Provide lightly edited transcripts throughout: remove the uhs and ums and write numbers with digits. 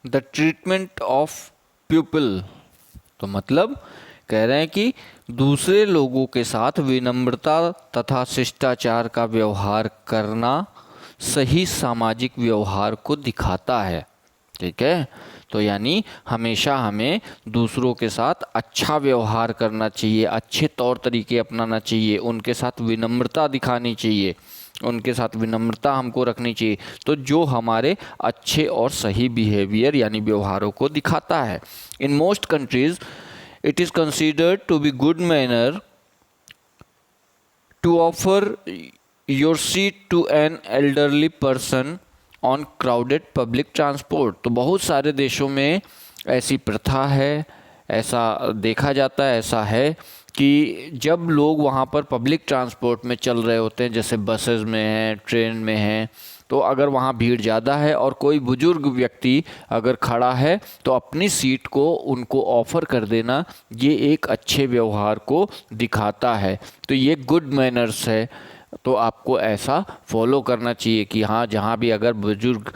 The treatment of people. तो मतलब कह रहे हैं कि दूसरे लोगों के साथ विनम्रता तथा शिष्टाचार का व्यवहार करना सही सामाजिक व्यवहार को दिखाता है। ठीक है, तो यानी हमेशा हमें दूसरों के साथ अच्छा व्यवहार करना चाहिए, अच्छे तौर तरीके अपनाना चाहिए, उनके साथ विनम्रता दिखानी चाहिए, उनके साथ विनम्रता हमको रखनी चाहिए, तो जो हमारे अच्छे और सही बिहेवियर यानी व्यवहारों को दिखाता है। In most countries it is considered to be good manner to offer your seat to an elderly person on crowded public transport। तो बहुत सारे देशों में ऐसी प्रथा है, ऐसा देखा जाता है, ऐसा है कि जब लोग वहाँ पर पब्लिक ट्रांसपोर्ट में चल रहे होते हैं, जैसे बसेस में हैं, ट्रेन में हैं, तो अगर वहाँ भीड़ ज़्यादा है और कोई बुजुर्ग व्यक्ति अगर खड़ा है तो अपनी सीट को उनको ऑफ़र कर देना, ये एक अच्छे व्यवहार को दिखाता है। तो ये गुड मैनर्स है, तो आपको ऐसा फॉलो करना चाहिए कि हाँ, जहाँ भी अगर बुजुर्ग,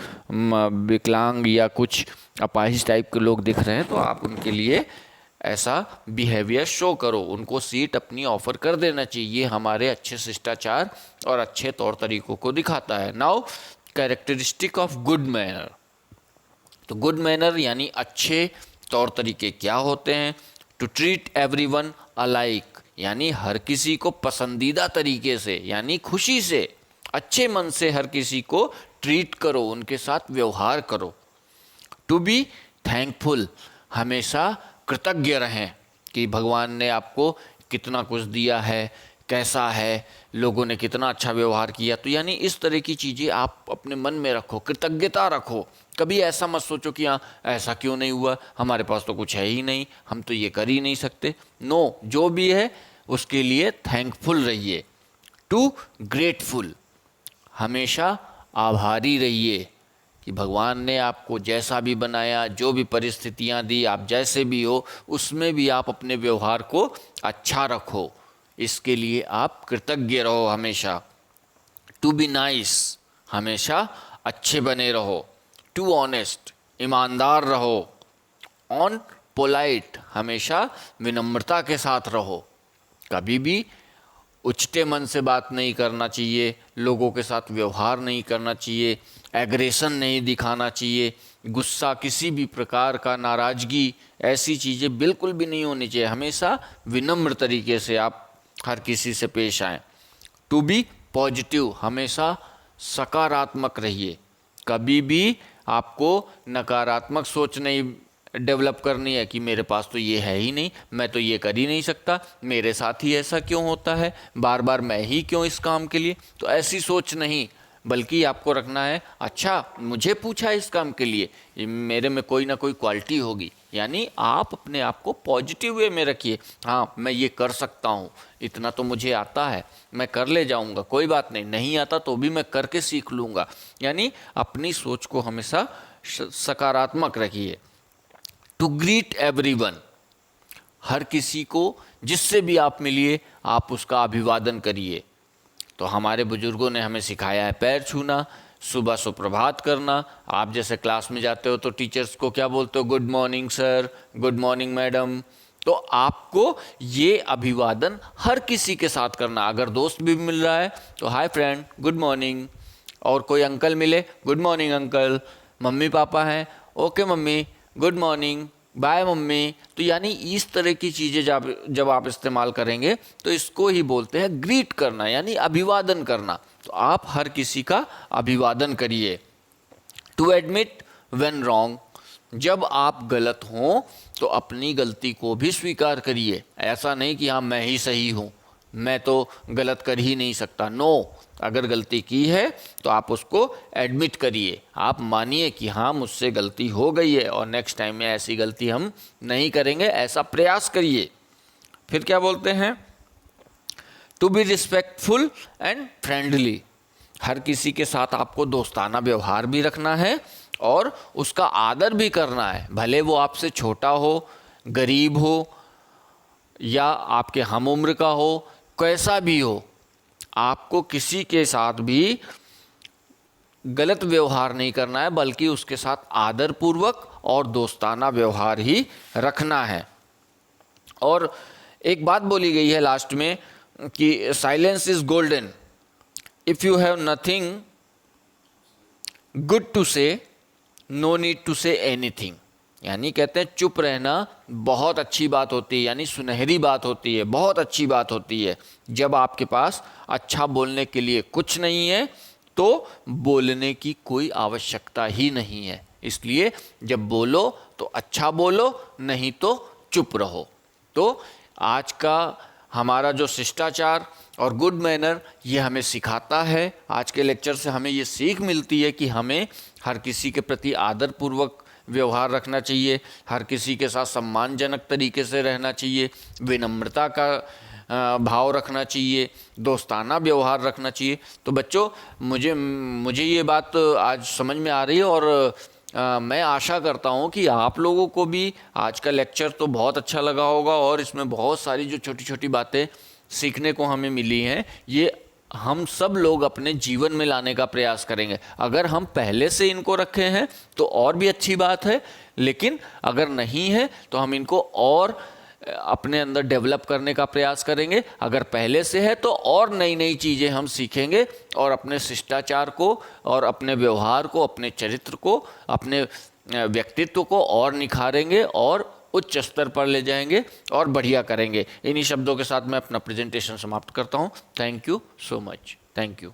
विकलांग या कुछ अपाहिज टाइप के लोग दिख रहे हैं तो आप उनके लिए ऐसा बिहेवियर शो करो, उनको सीट अपनी ऑफर कर देना चाहिए। ये हमारे अच्छे शिष्टाचार और अच्छे तौर तरीकों को दिखाता है। Now characteristic of good manner. तो गुड मैनर यानी अच्छे तौर तरीके क्या होते हैं? टू ट्रीट एवरीवन अलाइक, यानी हर किसी को पसंदीदा तरीके से, यानी खुशी से, अच्छे मन से हर किसी को ट्रीट करो, उनके साथ व्यवहार करो। टू बी थैंकफुल, हमेशा कृतज्ञ रहें कि भगवान ने आपको कितना कुछ दिया है, कैसा है, लोगों ने कितना अच्छा व्यवहार किया। तो यानी इस तरह की चीज़ें आप अपने मन में रखो, कृतज्ञता रखो। कभी ऐसा मत सोचो कि हाँ, ऐसा क्यों नहीं हुआ, हमारे पास तो कुछ है ही नहीं, हम तो ये कर ही नहीं सकते। नो, जो भी है उसके लिए थैंकफुल रहिए। टू ग्रेटफुल, हमेशा आभारी रहिए कि भगवान ने आपको जैसा भी बनाया, जो भी परिस्थितियां दी, आप जैसे भी हो, उसमें भी आप अपने व्यवहार को अच्छा रखो, इसके लिए आप कृतज्ञ रहो हमेशा। टू बी नाइस, हमेशा अच्छे बने रहो। टू ऑनेस्ट, ईमानदार रहो। ऑन पोलाइट, हमेशा विनम्रता के साथ रहो, कभी भी उचटे मन से बात नहीं करना चाहिए, लोगों के साथ व्यवहार नहीं करना चाहिए, एग्रेशन नहीं दिखाना चाहिए, गुस्सा, किसी भी प्रकार का नाराज़गी, ऐसी चीज़ें बिल्कुल भी नहीं होनी चाहिए। हमेशा विनम्र तरीके से आप हर किसी से पेश आएँ। टू बी पॉजिटिव, हमेशा सकारात्मक रहिए, कभी भी आपको नकारात्मक सोच नहीं डेवलप करनी है कि मेरे पास तो ये है ही नहीं, मैं तो ये कर ही नहीं सकता, मेरे साथ ही ऐसा क्यों होता है, बार बार मैं ही क्यों इस काम के लिए। तो ऐसी सोच नहीं, बल्कि आपको रखना है, अच्छा मुझे पूछा इस काम के लिए, मेरे में कोई ना कोई क्वालिटी होगी। यानी आप अपने आप को पॉजिटिव वे में रखिए। हाँ, मैं ये कर सकता हूँ, इतना तो मुझे आता है, मैं कर ले जाऊँगा, कोई बात नहीं, नहीं आता तो भी मैं करके सीख लूँगा। यानी अपनी सोच को हमेशा सकारात्मक रखिए। टू ग्रीट एवरीवन, हर किसी को जिससे भी आप मिलिए आप उसका अभिवादन करिए। तो हमारे बुजुर्गों ने हमें सिखाया है पैर छूना, सुबह सुप्रभात करना। आप जैसे क्लास में जाते हो तो टीचर्स को क्या बोलते हो? Good morning sir, good morning madam. तो आपको ये अभिवादन हर किसी के साथ करना। अगर दोस्त भी मिल रहा है तो हाय फ्रेंड, गुड मॉर्निंग। और कोई अंकल मिले, गुड मॉर्निंग अंकल। मम्मी पापा हैं, ओके मम्मी, गुड मॉर्निंग, बाय मम्मी। तो यानी इस तरह की चीज़ें जब आप इस्तेमाल करेंगे तो इसको ही बोलते हैं ग्रीट करना, यानी अभिवादन करना। तो आप हर किसी का अभिवादन करिए। टू एडमिट व्हेन रॉन्ग, जब आप गलत हों तो अपनी गलती को भी स्वीकार करिए। ऐसा नहीं कि हाँ मैं ही सही हूँ, मैं तो गलत कर ही नहीं सकता। नो, अगर गलती की है तो आप उसको एडमिट करिए, आप मानिए कि हाँ मुझसे गलती हो गई है और नेक्स्ट टाइम में ऐसी गलती हम नहीं करेंगे, ऐसा प्रयास करिए। फिर क्या बोलते हैं? To be respectful and friendly, हर किसी के साथ आपको दोस्ताना व्यवहार भी रखना है और उसका आदर भी करना है, भले वो आपसे छोटा हो, गरीब हो या आपके हम उम्र का हो, कैसा भी हो। आपको किसी के साथ भी गलत व्यवहार नहीं करना है, बल्कि उसके साथ आदरपूर्वक और दोस्ताना व्यवहार ही रखना है। और एक बात बोली गई है लास्ट में कि silence is golden, if you have nothing good to say no need to say anything. यानी कहते हैं चुप रहना बहुत अच्छी बात होती है, यानी सुनहरी बात होती है, बहुत अच्छी बात होती है। जब आपके पास अच्छा बोलने के लिए कुछ नहीं है तो बोलने की कोई आवश्यकता ही नहीं है। इसलिए जब बोलो तो अच्छा बोलो, नहीं तो चुप रहो। तो आज का हमारा जो शिष्टाचार और गुड मैनर ये हमें सिखाता है, आज के लेक्चर से हमें ये सीख मिलती है कि हमें हर किसी के प्रति आदरपूर्वक व्यवहार रखना चाहिए, हर किसी के साथ सम्मानजनक तरीके से रहना चाहिए, विनम्रता का भाव रखना चाहिए, दोस्ताना व्यवहार रखना चाहिए। तो बच्चों मुझे ये बात आज समझ में आ रही है और मैं आशा करता हूँ कि आप लोगों को भी आज का लेक्चर तो बहुत अच्छा लगा होगा और इसमें बहुत सारी जो छोटी छोटी बातें सीखने को हमें मिली हैं, ये हम सब लोग अपने जीवन में लाने का प्रयास करेंगे। अगर हम पहले से इनको रखे हैं तो और भी अच्छी बात है, लेकिन अगर नहीं है तो हम इनको और अपने अंदर डेवलप करने का प्रयास करेंगे। अगर पहले से है तो और नई नई चीज़ें हम सीखेंगे और अपने शिष्टाचार को और अपने व्यवहार को, अपने चरित्र को, अपने व्यक्तित्व को और निखारेंगे और उच्च स्तर पर ले जाएंगे और बढ़िया करेंगे। इन्हीं शब्दों के साथ मैं अपना प्रेजेंटेशन समाप्त करता हूँ। Thank you so much. Thank you.